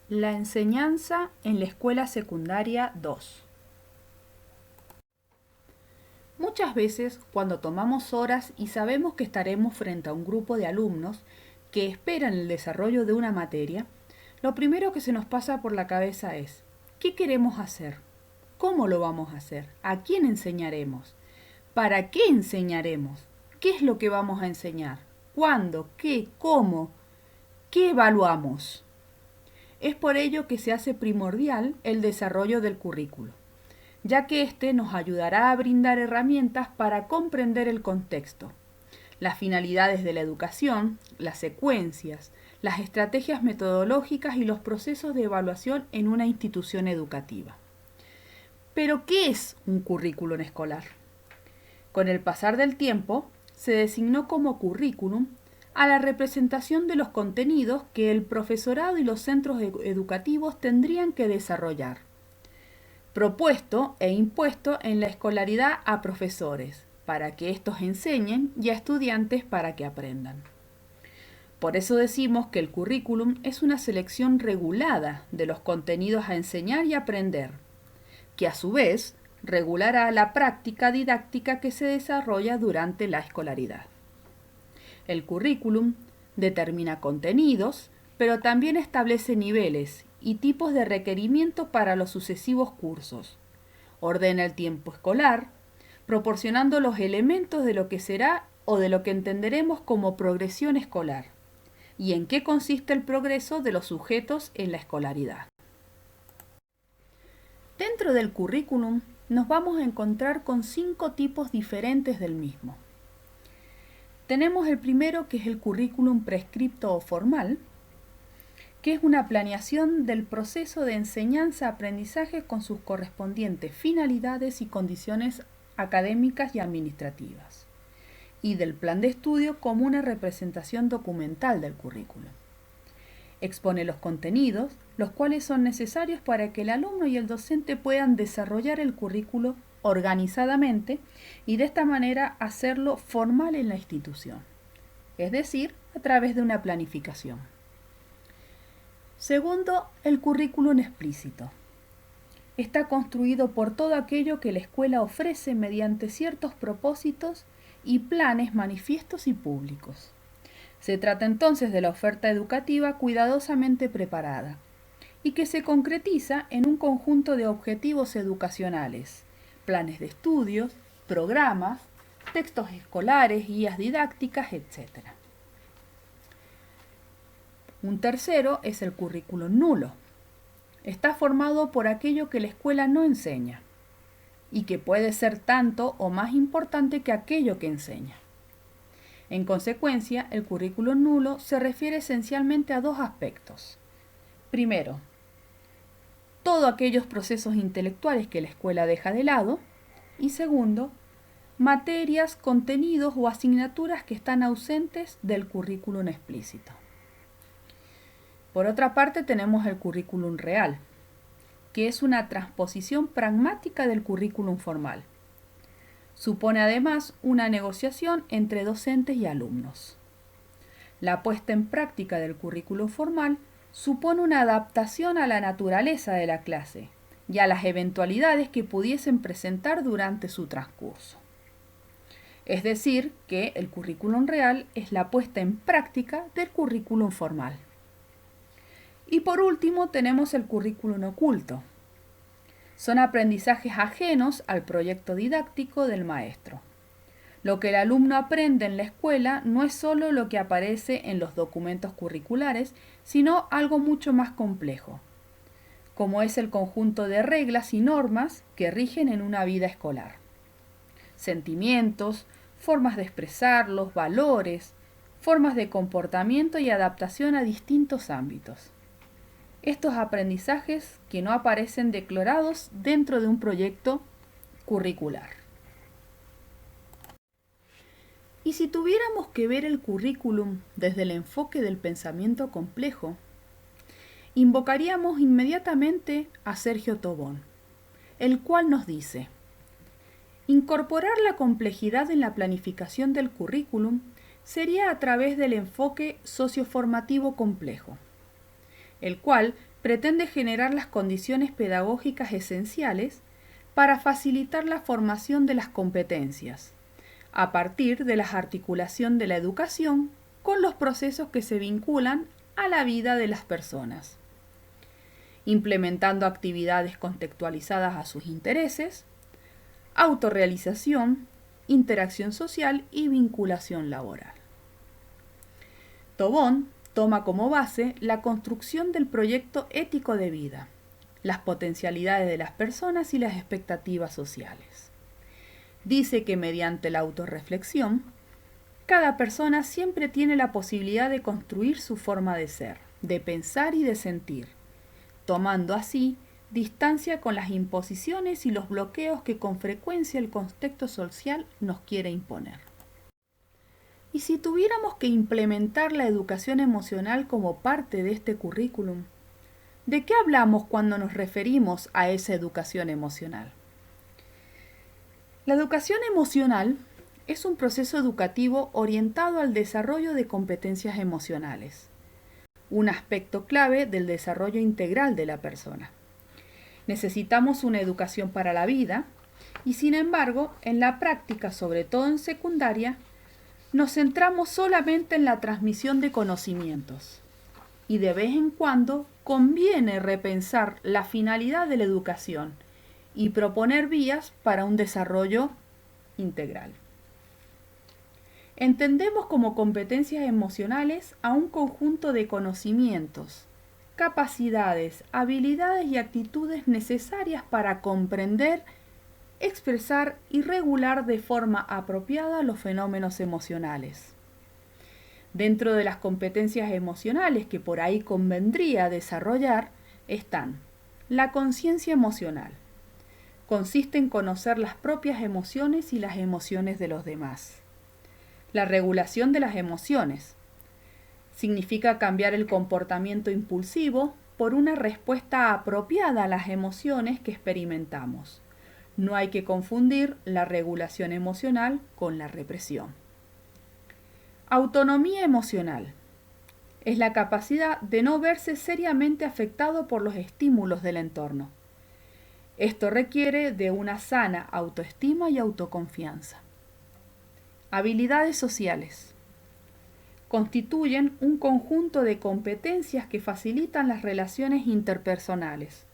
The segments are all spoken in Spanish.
La enseñanza en la escuela secundaria 2. Muchas veces, cuando tomamos horas y sabemos que estaremos frente a un grupo de alumnos que esperan el desarrollo de una materia, lo primero que se nos pasa por la cabeza es: ¿qué queremos hacer? ¿Cómo lo vamos a hacer? ¿A quién enseñaremos? ¿Para qué enseñaremos? ¿Qué es lo que vamos a enseñar? ¿Cuándo? ¿Qué? ¿Cómo? ¿Qué evaluamos? Es por ello que se hace primordial el desarrollo del currículo, ya que éste nos ayudará a brindar herramientas para comprender el contexto, las finalidades de la educación, las secuencias, las estrategias metodológicas y los procesos de evaluación en una institución educativa. Pero, ¿qué es un currículum escolar? Con el pasar del tiempo, se designó como currículum a la representación de los contenidos que el profesorado y los centros educativos tendrían que desarrollar, propuesto e impuesto en la escolaridad a profesores, para que éstos enseñen, y a estudiantes para que aprendan. Por eso decimos que el currículum es una selección regulada de los contenidos a enseñar y aprender, que a su vez regulará la práctica didáctica que se desarrolla durante la escolaridad. El currículum determina contenidos, pero también establece niveles y tipos de requerimientos para los sucesivos cursos. Ordena el tiempo escolar, proporcionando los elementos de lo que será o de lo que entenderemos como progresión escolar, y en qué consiste el progreso de los sujetos en la escolaridad. Dentro del currículum nos vamos a encontrar con 5 tipos diferentes del mismo. Tenemos el primero, que es el currículum prescripto o formal, que es una planeación del proceso de enseñanza-aprendizaje con sus correspondientes finalidades y condiciones académicas y administrativas, y del plan de estudio como una representación documental del currículum. Expone los contenidos, los cuales son necesarios para que el alumno y el docente puedan desarrollar el currículo organizadamente y de esta manera hacerlo formal en la institución, es decir, a través de una planificación. Segundo, el currículum explícito. Está construido por todo aquello que la escuela ofrece mediante ciertos propósitos y planes manifiestos y públicos. Se trata entonces de la oferta educativa cuidadosamente preparada y que se concretiza en un conjunto de objetivos educacionales, planes de estudios, programas, textos escolares, guías didácticas, etc. Un tercero es el currículum nulo. Está formado por aquello que la escuela no enseña y que puede ser tanto o más importante que aquello que enseña. En consecuencia, el currículum nulo se refiere esencialmente a 2 aspectos. Primero, todos aquellos procesos intelectuales que la escuela deja de lado, y segundo, materias, contenidos o asignaturas que están ausentes del currículum explícito. Por otra parte, tenemos el currículum real, que es una transposición pragmática del currículum formal. Supone además una negociación entre docentes y alumnos. La puesta en práctica del currículum formal supone una adaptación a la naturaleza de la clase y a las eventualidades que pudiesen presentar durante su transcurso. Es decir, que el currículum real es la puesta en práctica del currículum formal. Y por último tenemos el currículum oculto. Son aprendizajes ajenos al proyecto didáctico del maestro. Lo que el alumno aprende en la escuela no es solo lo que aparece en los documentos curriculares, sino algo mucho más complejo, como es el conjunto de reglas y normas que rigen en una vida escolar. Sentimientos, formas de expresarlos, valores, formas de comportamiento y adaptación a distintos ámbitos. Estos aprendizajes que no aparecen declarados dentro de un proyecto curricular. Y si tuviéramos que ver el currículum desde el enfoque del pensamiento complejo, invocaríamos inmediatamente a Sergio Tobón, el cual nos dice: incorporar la complejidad en la planificación del currículum sería a través del enfoque socioformativo complejo, el cual pretende generar las condiciones pedagógicas esenciales para facilitar la formación de las competencias, a partir de la articulación de la educación con los procesos que se vinculan a la vida de las personas, implementando actividades contextualizadas a sus intereses, autorrealización, interacción social y vinculación laboral. Tobón toma como base la construcción del proyecto ético de vida, las potencialidades de las personas y las expectativas sociales. Dice que mediante la autorreflexión, cada persona siempre tiene la posibilidad de construir su forma de ser, de pensar y de sentir, tomando así distancia con las imposiciones y los bloqueos que con frecuencia el contexto social nos quiere imponer. Y si tuviéramos que implementar la educación emocional como parte de este currículum, ¿de qué hablamos cuando nos referimos a esa educación emocional? La educación emocional es un proceso educativo orientado al desarrollo de competencias emocionales, un aspecto clave del desarrollo integral de la persona. Necesitamos una educación para la vida y, sin embargo, en la práctica, sobre todo en secundaria, nos centramos solamente en la transmisión de conocimientos y de vez en cuando conviene repensar la finalidad de la educación y proponer vías para un desarrollo integral. Entendemos como competencias emocionales a un conjunto de conocimientos, capacidades, habilidades y actitudes necesarias para comprender, expresar y regular de forma apropiada los fenómenos emocionales. Dentro de las competencias emocionales que por ahí convendría desarrollar están la conciencia emocional. Consiste en conocer las propias emociones y las emociones de los demás. La regulación de las emociones. Significa cambiar el comportamiento impulsivo por una respuesta apropiada a las emociones que experimentamos. No hay que confundir la regulación emocional con la represión. Autonomía emocional. Es la capacidad de no verse seriamente afectado por los estímulos del entorno. Esto requiere de una sana autoestima y autoconfianza. Habilidades sociales. Constituyen un conjunto de competencias que facilitan las relaciones interpersonales.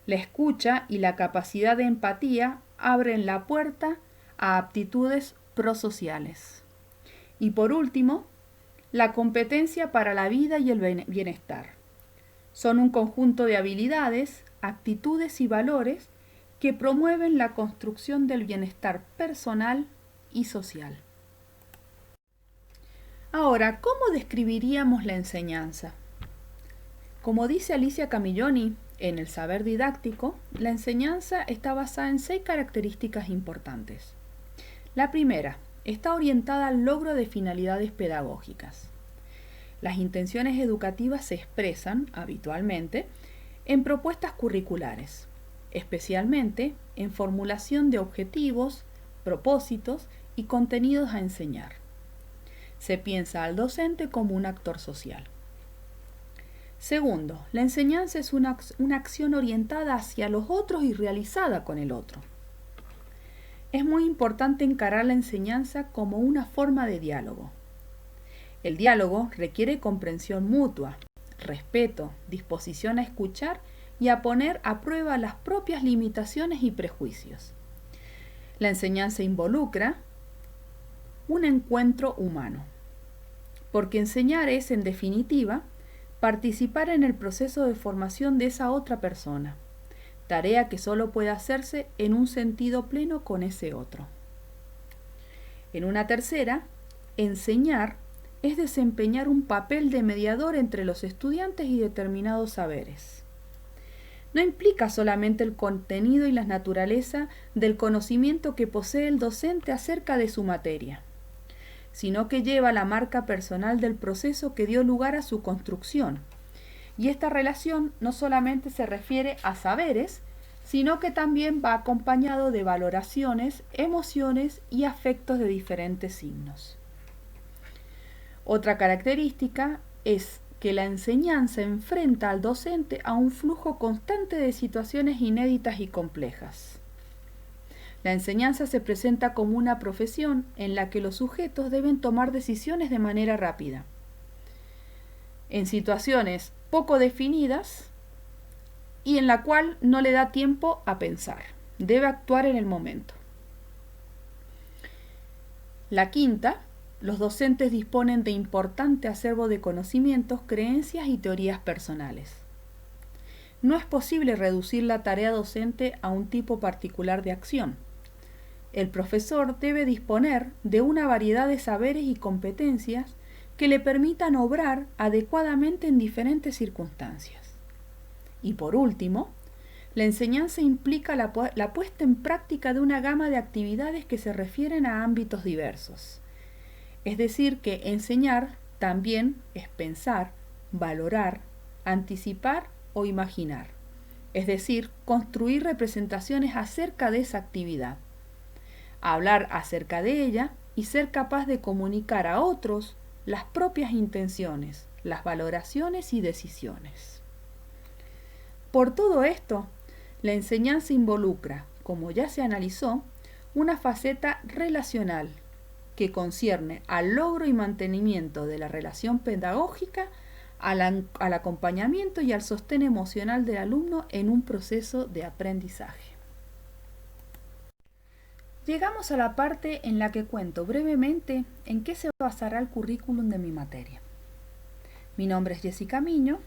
La escucha y la capacidad de empatía abren la puerta a aptitudes prosociales. Y por último, la competencia para la vida y el bienestar. Son un conjunto de habilidades, actitudes y valores que promueven la construcción del bienestar personal y social. Ahora, ¿cómo describiríamos la enseñanza? Como dice Alicia Camilloni en El saber didáctico, la enseñanza está basada en 6 características importantes. La primera, está orientada al logro de finalidades pedagógicas. Las intenciones educativas se expresan, habitualmente, en propuestas curriculares, especialmente en formulación de objetivos, propósitos y contenidos a enseñar. Se piensa al docente como un actor social. Segundo, la enseñanza es una acción orientada hacia los otros y realizada con el otro. Es muy importante encarar la enseñanza como una forma de diálogo. El diálogo requiere comprensión mutua, respeto, disposición a escuchar y a poner a prueba las propias limitaciones y prejuicios. La enseñanza involucra un encuentro humano, porque enseñar es, en definitiva, participar en el proceso de formación de esa otra persona, tarea que solo puede hacerse en un sentido pleno con ese otro. En una tercera, enseñar es desempeñar un papel de mediador entre los estudiantes y determinados saberes. No implica solamente el contenido y la naturaleza del conocimiento que posee el docente acerca de su materia, sino que lleva la marca personal del proceso que dio lugar a su construcción. Y esta relación no solamente se refiere a saberes, sino que también va acompañado de valoraciones, emociones y afectos de diferentes signos. Otra característica es que la enseñanza enfrenta al docente a un flujo constante de situaciones inéditas y complejas. La enseñanza se presenta como una profesión en la que los sujetos deben tomar decisiones de manera rápida. En situaciones poco definidas y en la cual no le da tiempo a pensar. Debe actuar en el momento. La quinta, los docentes disponen de importante acervo de conocimientos, creencias y teorías personales. No es posible reducir la tarea docente a un tipo particular de acción. El profesor debe disponer de una variedad de saberes y competencias que le permitan obrar adecuadamente en diferentes circunstancias. Y por último, la enseñanza implica la puesta en práctica de una gama de actividades que se refieren a ámbitos diversos. Es decir, que enseñar también es pensar, valorar, anticipar o imaginar. Es decir, construir representaciones acerca de esa actividad, hablar acerca de ella y ser capaz de comunicar a otros las propias intenciones, las valoraciones y decisiones. Por todo esto, la enseñanza involucra, como ya se analizó, una faceta relacional que concierne al logro y mantenimiento de la relación pedagógica, al acompañamiento y al sostén emocional del alumno en un proceso de aprendizaje. Llegamos a la parte en la que cuento brevemente en qué se basará el currículum de mi materia. Mi nombre es Jessica Miño.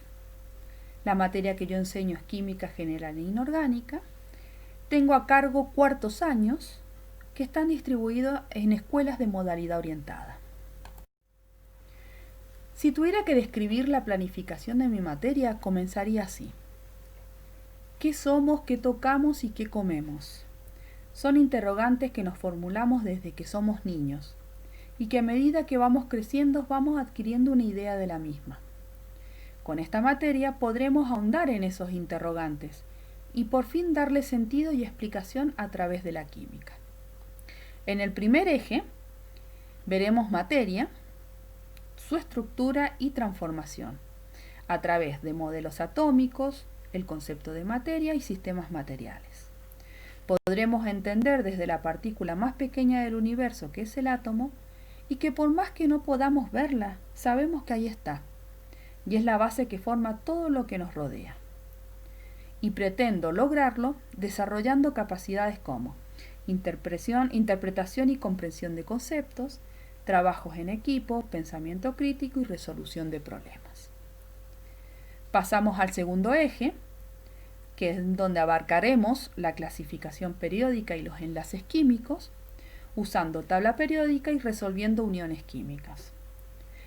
La materia que yo enseño es Química General e Inorgánica. Tengo a cargo cuartos años que están distribuidos en escuelas de modalidad orientada. Si tuviera que describir la planificación de mi materia, comenzaría así. ¿Qué somos, qué tocamos y qué comemos? Son interrogantes que nos formulamos desde que somos niños y que a medida que vamos creciendo vamos adquiriendo una idea de la misma. Con esta materia podremos ahondar en esos interrogantes y por fin darle sentido y explicación a través de la química. En el primer eje veremos materia, su estructura y transformación, a través de modelos atómicos, el concepto de materia y sistemas materiales. Podremos entender desde la partícula más pequeña del universo, que es el átomo, y que por más que no podamos verla, sabemos que ahí está, y es la base que forma todo lo que nos rodea. Y pretendo lograrlo desarrollando capacidades como interpretación y comprensión de conceptos, trabajos en equipo, pensamiento crítico y resolución de problemas. Pasamos al segundo eje, que es donde abarcaremos la clasificación periódica y los enlaces químicos, usando tabla periódica y resolviendo uniones químicas.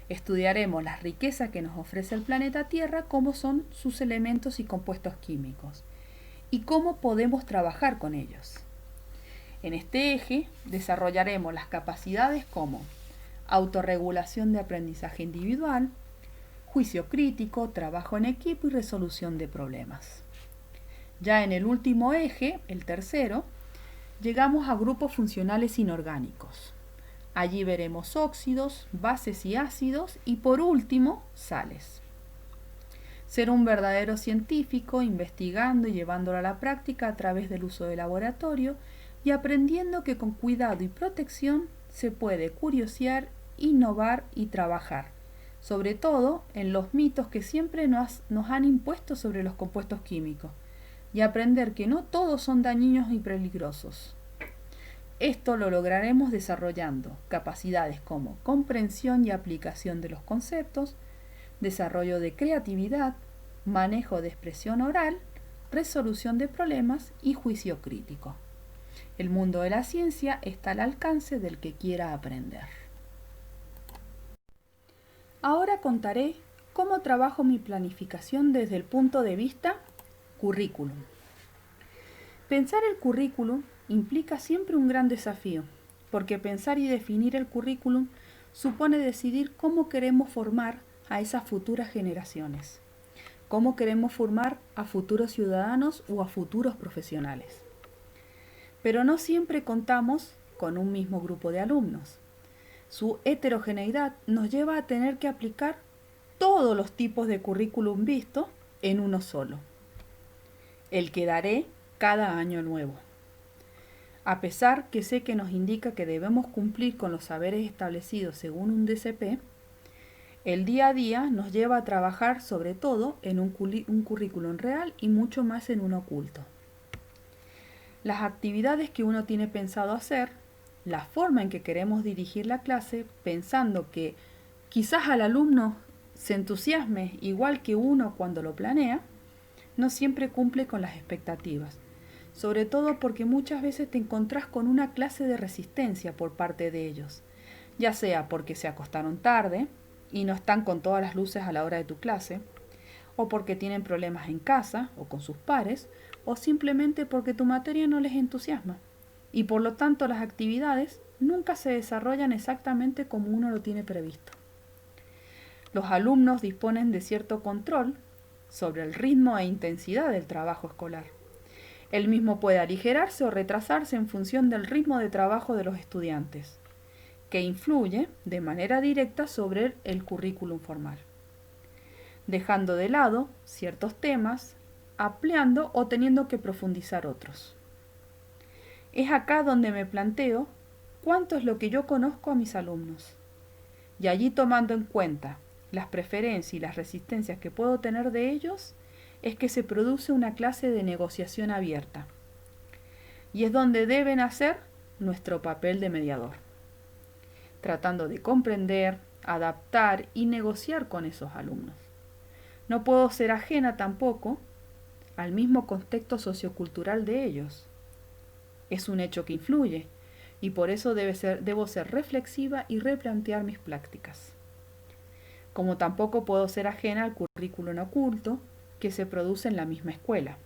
Estudiaremos las riquezas que nos ofrece el planeta Tierra, cómo son sus elementos y compuestos químicos, y cómo podemos trabajar con ellos. En este eje desarrollaremos las capacidades como autorregulación de aprendizaje individual, juicio crítico, trabajo en equipo y resolución de problemas. Ya en el último eje, el tercero, llegamos a grupos funcionales inorgánicos. Allí veremos óxidos, bases y ácidos y por último, sales. Ser un verdadero científico, investigando y llevándolo a la práctica a través del uso de laboratorio y aprendiendo que con cuidado y protección se puede curiosear, innovar y trabajar, sobre todo en los mitos que siempre nos han impuesto sobre los compuestos químicos, y aprender que no todos son dañinos y peligrosos. Esto lo lograremos desarrollando capacidades como comprensión y aplicación de los conceptos, desarrollo de creatividad, manejo de expresión oral, resolución de problemas y juicio crítico. El mundo de la ciencia está al alcance del que quiera aprender. Ahora contaré cómo trabajo mi planificación desde el punto de vista currículum. Pensar el currículum implica siempre un gran desafío, porque pensar y definir el currículum supone decidir cómo queremos formar a esas futuras generaciones, cómo queremos formar a futuros ciudadanos o a futuros profesionales. Pero no siempre contamos con un mismo grupo de alumnos. Su heterogeneidad nos lleva a tener que aplicar todos los tipos de currículum vistos en uno solo, el que daré cada año nuevo. A pesar que sé que nos indica que debemos cumplir con los saberes establecidos según un DCP, el día a día nos lleva a trabajar sobre todo en un currículum real y mucho más en uno oculto. Las actividades que uno tiene pensado hacer, la forma en que queremos dirigir la clase, pensando que quizás al alumno se entusiasme igual que uno cuando lo planea, no siempre cumple con las expectativas. Sobre todo porque muchas veces te encontrás con una clase de resistencia por parte de ellos, ya sea porque se acostaron tarde y no están con todas las luces a la hora de tu clase, o porque tienen problemas en casa o con sus pares, o simplemente porque tu materia no les entusiasma, y por lo tanto las actividades nunca se desarrollan exactamente como uno lo tiene previsto. Los alumnos disponen de cierto control sobre el ritmo e intensidad del trabajo escolar. El mismo puede aligerarse o retrasarse en función del ritmo de trabajo de los estudiantes, que influye de manera directa sobre el currículum formal, dejando de lado ciertos temas, ampliando o teniendo que profundizar otros. Es acá donde me planteo cuánto es lo que yo conozco a mis alumnos, y allí tomando en cuenta las preferencias y las resistencias que puedo tener de ellos, es que se produce una clase de negociación abierta, y es donde deben hacer nuestro papel de mediador, tratando de comprender, adaptar y negociar con esos alumnos. No puedo ser ajena tampoco al mismo contexto sociocultural de ellos. Es un hecho que influye, y por eso debo ser reflexiva y replantear mis prácticas. Como tampoco puedo ser ajena al currículum oculto que se produce en la misma escuela.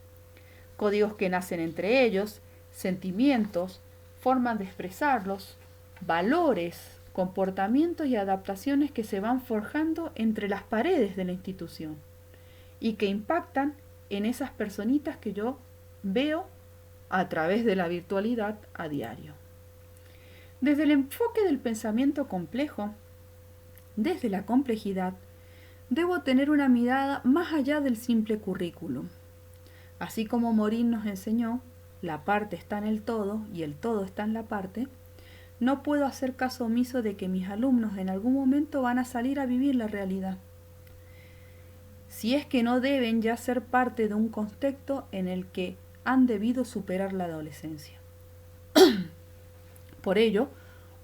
Códigos que nacen entre ellos, sentimientos, formas de expresarlos, valores, comportamientos y adaptaciones que se van forjando entre las paredes de la institución y que impactan en esas personitas que yo veo a través de la virtualidad a diario. Desde el enfoque del pensamiento complejo, desde la complejidad, debo tener una mirada más allá del simple currículum. Así como Morin nos enseñó, la parte está en el todo y el todo está en la parte, no puedo hacer caso omiso de que mis alumnos en algún momento van a salir a vivir la realidad. Si es que no deben ya ser parte de un contexto en el que han debido superar la adolescencia. Por ello,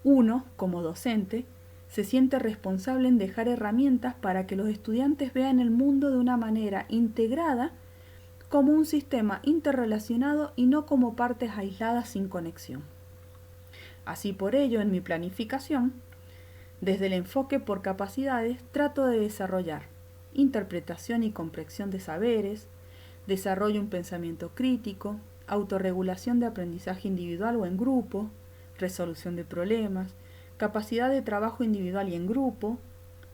uno, como docente, se siente responsable en dejar herramientas para que los estudiantes vean el mundo de una manera integrada como un sistema interrelacionado y no como partes aisladas sin conexión. Así por ello, en mi planificación, desde el enfoque por capacidades, trato de desarrollar interpretación y comprensión de saberes, desarrollo un pensamiento crítico, autorregulación de aprendizaje individual o en grupo, resolución de problemas, capacidad de trabajo individual y en grupo,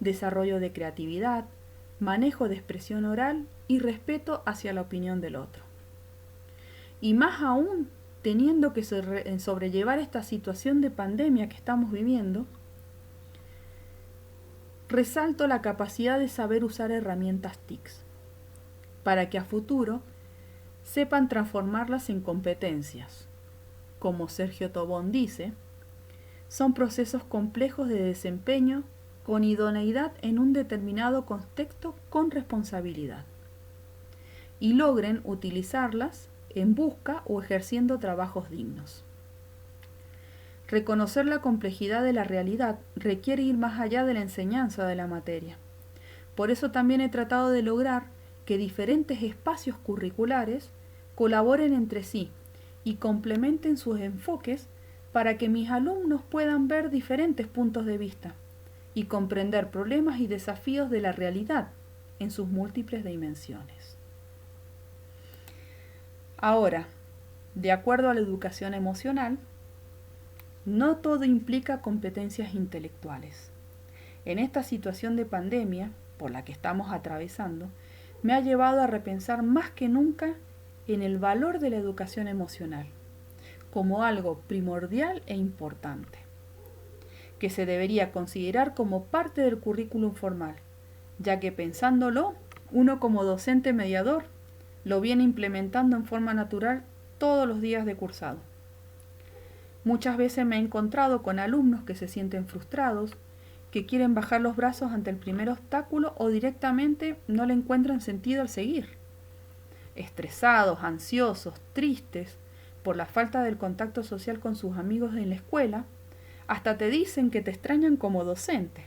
desarrollo de creatividad, manejo de expresión oral y respeto hacia la opinión del otro. Y más aún, teniendo que sobrellevar esta situación de pandemia que estamos viviendo, resalto la capacidad de saber usar herramientas TICs, para que a futuro sepan transformarlas en competencias. Como Sergio Tobón dice, son procesos complejos de desempeño con idoneidad en un determinado contexto con responsabilidad, y logren utilizarlas en busca o ejerciendo trabajos dignos. Reconocer la complejidad de la realidad requiere ir más allá de la enseñanza de la materia. Por eso también he tratado de lograr que diferentes espacios curriculares colaboren entre sí y complementen sus enfoques para que mis alumnos puedan ver diferentes puntos de vista y comprender problemas y desafíos de la realidad en sus múltiples dimensiones. Ahora, de acuerdo a la educación emocional, no todo implica competencias intelectuales. En esta situación de pandemia, por la que estamos atravesando, me ha llevado a repensar más que nunca en el valor de la educación emocional, como algo primordial e importante, que se debería considerar como parte del currículum formal, ya que pensándolo, uno como docente mediador lo viene implementando en forma natural todos los días de cursado. Muchas veces me he encontrado con alumnos que se sienten frustrados, que quieren bajar los brazos ante el primer obstáculo o directamente no le encuentran sentido al seguir. Estresados, ansiosos, tristes por la falta del contacto social con sus amigos en la escuela, hasta te dicen que te extrañan como docente.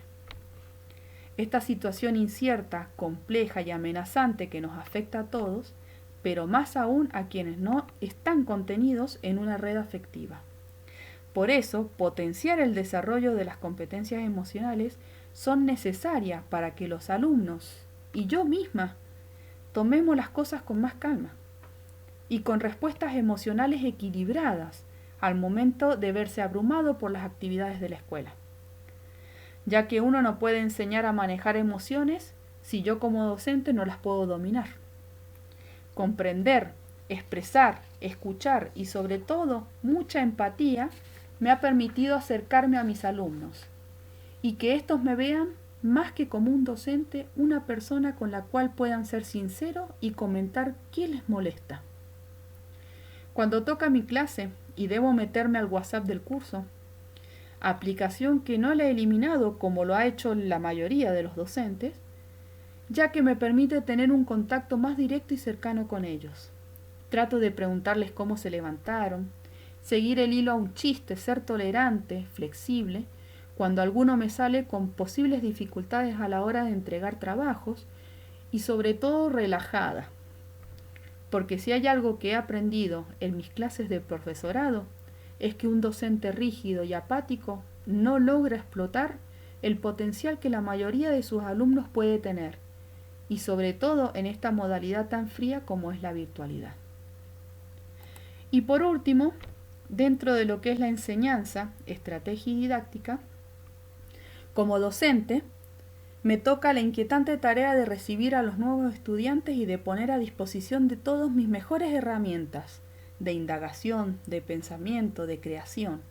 Esta situación incierta, compleja y amenazante que nos afecta a todos, pero más aún a quienes no están contenidos en una red afectiva. Por eso, potenciar el desarrollo de las competencias emocionales son necesarias para que los alumnos y yo misma tomemos las cosas con más calma y con respuestas emocionales equilibradas al momento de verse abrumado por las actividades de la escuela. Ya que uno no puede enseñar a manejar emociones si yo como docente no las puedo dominar. Comprender, expresar, escuchar y sobre todo mucha empatía me ha permitido acercarme a mis alumnos y que estos me vean más que como un docente, una persona con la cual puedan ser sinceros y comentar qué les molesta. Cuando toca mi clase y debo meterme al WhatsApp del curso, aplicación que no la he eliminado como lo ha hecho la mayoría de los docentes, ya que me permite tener un contacto más directo y cercano con ellos. Trato de preguntarles cómo se levantaron, seguir el hilo a un chiste, ser tolerante, flexible, cuando alguno me sale con posibles dificultades a la hora de entregar trabajos y sobre todo relajada. Porque si hay algo que he aprendido en mis clases de profesorado, es que un docente rígido y apático no logra explotar el potencial que la mayoría de sus alumnos puede tener, y sobre todo en esta modalidad tan fría como es la virtualidad. Y por último, dentro de lo que es la enseñanza, estrategia y didáctica, como docente, me toca la inquietante tarea de recibir a los nuevos estudiantes y de poner a disposición de todos mis mejores herramientas de indagación, de pensamiento, de creación.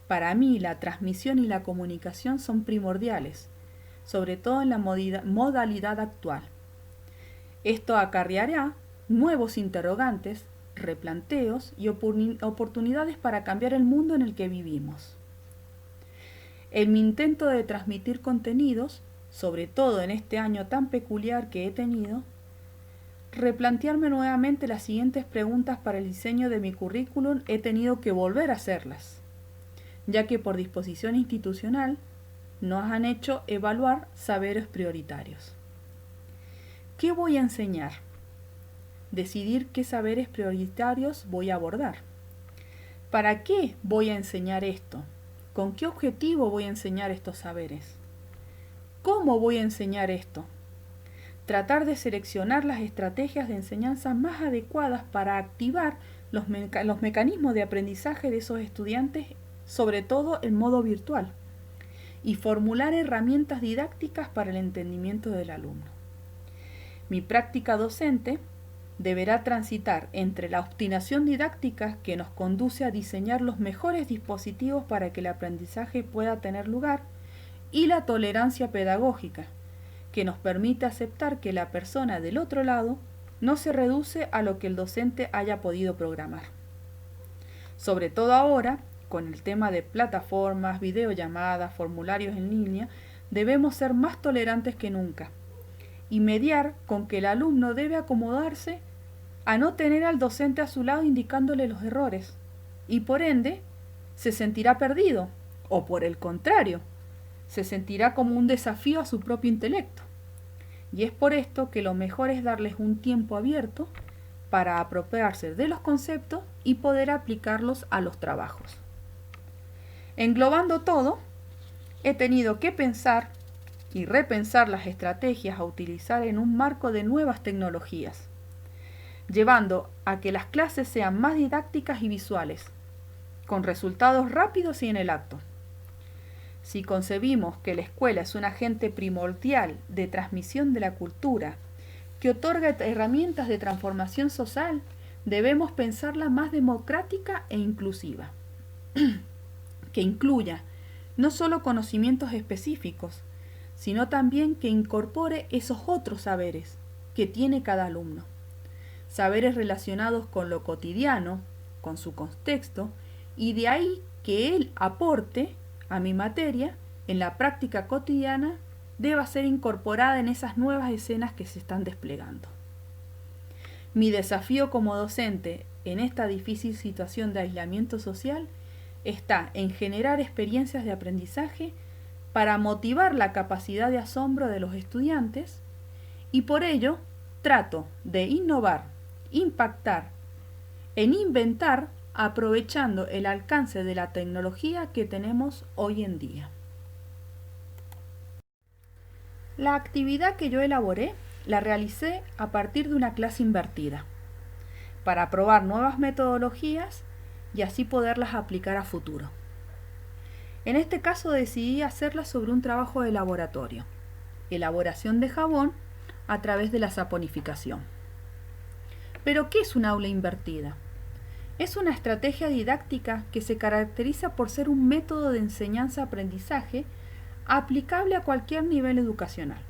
Para mí, la transmisión y la comunicación son primordiales, sobre todo en la modalidad actual. Esto acarreará nuevos interrogantes, replanteos y oportunidades para cambiar el mundo en el que vivimos. En mi intento de transmitir contenidos, sobre todo en este año tan peculiar que he tenido, replantearme nuevamente las siguientes preguntas para el diseño de mi currículum he tenido que volver a hacerlas, ya que por disposición institucional nos han hecho evaluar saberes prioritarios. ¿Qué voy a enseñar? Decidir qué saberes prioritarios voy a abordar. ¿Para qué voy a enseñar esto? ¿Con qué objetivo voy a enseñar estos saberes? ¿Cómo voy a enseñar esto? Tratar de seleccionar las estrategias de enseñanza más adecuadas para activar los mecanismos de aprendizaje de esos estudiantes, sobre todo en modo virtual, y formular herramientas didácticas para el entendimiento del alumno. Mi práctica docente deberá transitar entre la obstinación didáctica que nos conduce a diseñar los mejores dispositivos para que el aprendizaje pueda tener lugar y la tolerancia pedagógica, que nos permite aceptar que la persona del otro lado no se reduce a lo que el docente haya podido programar. Sobre todo ahora, con el tema de plataformas, videollamadas, formularios en línea, debemos ser más tolerantes que nunca y mediar con que el alumno debe acomodarse a no tener al docente a su lado indicándole los errores y por ende se sentirá perdido o por el contrario, se sentirá como un desafío a su propio intelecto. Y es por esto que lo mejor es darles un tiempo abierto para apropiarse de los conceptos y poder aplicarlos a los trabajos. Englobando todo, he tenido que pensar y repensar las estrategias a utilizar en un marco de nuevas tecnologías, llevando a que las clases sean más didácticas y visuales, con resultados rápidos y en el acto. Si concebimos que la escuela es un agente primordial de transmisión de la cultura, que otorga herramientas de transformación social, debemos pensarla más democrática e inclusiva, que incluya no solo conocimientos específicos, sino también que incorpore esos otros saberes que tiene cada alumno. Saberes relacionados con lo cotidiano, con su contexto, y de ahí que él aporte a mi materia en la práctica cotidiana deba ser incorporada en esas nuevas escenas que se están desplegando. Mi desafío como docente en esta difícil situación de aislamiento social está en generar experiencias de aprendizaje para motivar la capacidad de asombro de los estudiantes y por ello trato de innovar, impactar, en inventar aprovechando el alcance de la tecnología que tenemos hoy en día. La actividad que yo elaboré la realicé a partir de una clase invertida, para probar nuevas metodologías y así poderlas aplicar a futuro. En este caso decidí hacerla sobre un trabajo de laboratorio, elaboración de jabón a través de la saponificación. ¿Pero qué es un aula invertida? Es una estrategia didáctica que se caracteriza por ser un método de enseñanza-aprendizaje aplicable a cualquier nivel educacional.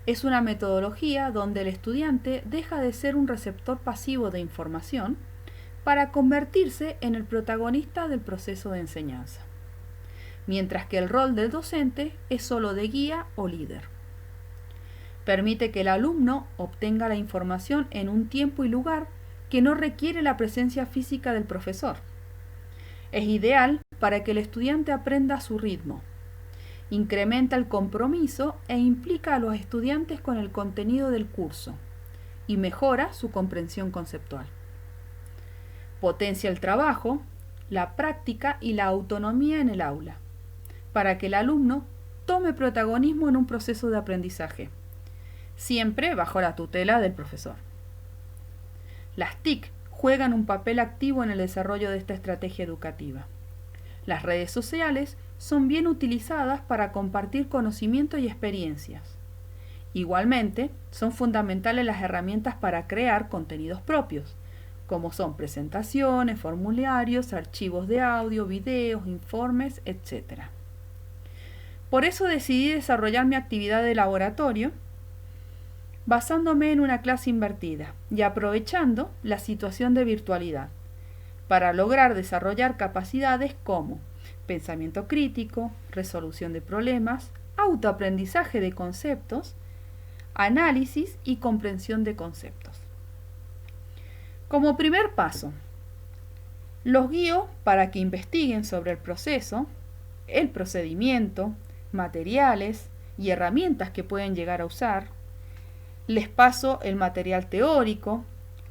Es una metodología donde el estudiante deja de ser un receptor pasivo de información para convertirse en el protagonista del proceso de enseñanza, mientras que el rol del docente es solo de guía o líder. Permite que el alumno obtenga la información en un tiempo y lugar que no requiere la presencia física del profesor. Es ideal para que el estudiante aprenda a su ritmo. Incrementa el compromiso e implica a los estudiantes con el contenido del curso y mejora su comprensión conceptual. Potencia el trabajo, la práctica y la autonomía en el aula, para que el alumno tome protagonismo en un proceso de aprendizaje, siempre bajo la tutela del profesor. Las TIC juegan un papel activo en el desarrollo de esta estrategia educativa. Las redes sociales son bien utilizadas para compartir conocimiento y experiencias. Igualmente, son fundamentales las herramientas para crear contenidos propios, como son presentaciones, formularios, archivos de audio, videos, informes, etc. Por eso decidí desarrollar mi actividad de laboratorio basándome en una clase invertida y aprovechando la situación de virtualidad para lograr desarrollar capacidades como pensamiento crítico, resolución de problemas, autoaprendizaje de conceptos, análisis y comprensión de conceptos. Como primer paso, los guío para que investiguen sobre el proceso, el procedimiento, materiales y herramientas que pueden llegar a usar. Les paso el material teórico,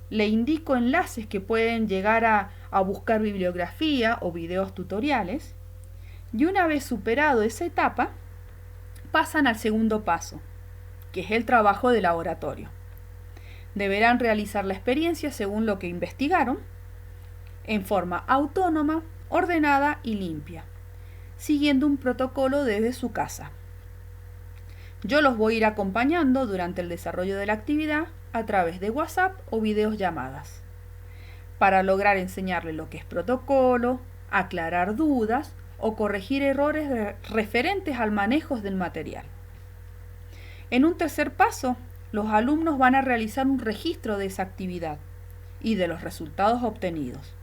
le indico enlaces que pueden llegar a buscar bibliografía o videos tutoriales, y una vez superado esa etapa, pasan al segundo paso, que es el trabajo de laboratorio. Deberán realizar la experiencia según lo que investigaron, en forma autónoma, ordenada y limpia, siguiendo un protocolo desde su casa. Yo los voy a ir acompañando durante el desarrollo de la actividad a través de WhatsApp o videollamadas, para lograr enseñarles lo que es protocolo, aclarar dudas o corregir errores referentes al manejo del material. En un tercer paso, los alumnos van a realizar un registro de esa actividad y de los resultados obtenidos.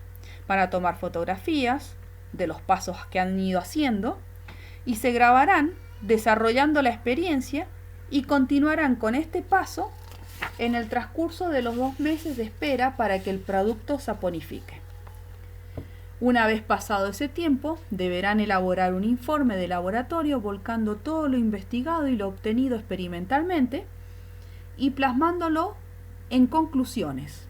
Van a tomar fotografías de los pasos que han ido haciendo y se grabarán desarrollando la experiencia y continuarán con este paso en el transcurso de los 2 meses de espera para que el producto saponifique. Una vez pasado ese tiempo, deberán elaborar un informe de laboratorio volcando todo lo investigado y lo obtenido experimentalmente y plasmándolo en conclusiones,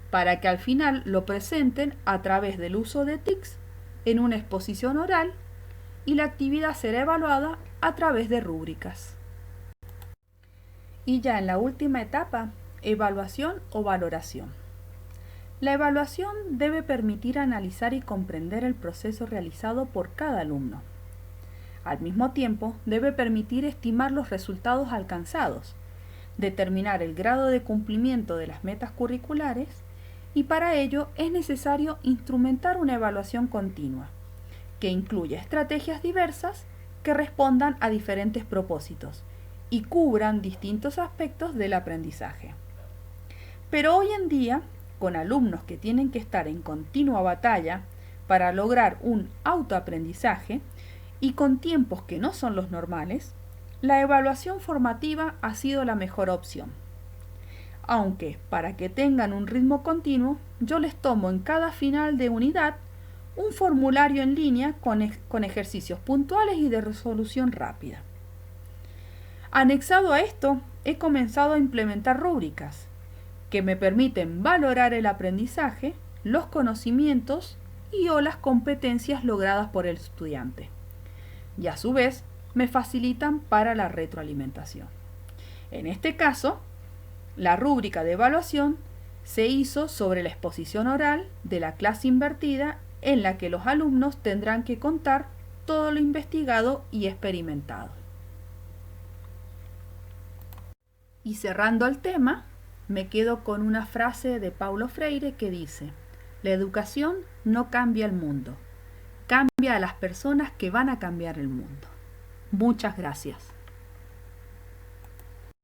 para que al final lo presenten a través del uso de TICs en una exposición oral y la actividad será evaluada a través de rúbricas. Y ya en la última etapa, evaluación o valoración. La evaluación debe permitir analizar y comprender el proceso realizado por cada alumno. Al mismo tiempo, debe permitir estimar los resultados alcanzados, determinar el grado de cumplimiento de las metas curriculares y para ello es necesario instrumentar una evaluación continua, que incluya estrategias diversas que respondan a diferentes propósitos y cubran distintos aspectos del aprendizaje. Pero hoy en día, con alumnos que tienen que estar en continua batalla para lograr un autoaprendizaje y con tiempos que no son los normales, la evaluación formativa ha sido la mejor opción. Aunque, para que tengan un ritmo continuo, yo les tomo en cada final de unidad un formulario en línea con ejercicios puntuales y de resolución rápida. Anexado a esto, he comenzado a implementar rúbricas que me permiten valorar el aprendizaje, los conocimientos y o las competencias logradas por el estudiante. Y a su vez, me facilitan para la retroalimentación. En este caso, la rúbrica de evaluación se hizo sobre la exposición oral de la clase invertida, en la que los alumnos tendrán que contar todo lo investigado y experimentado. Y cerrando el tema, me quedo con una frase de Paulo Freire que dice: la educación no cambia el mundo, cambia a las personas que van a cambiar el mundo. Muchas gracias.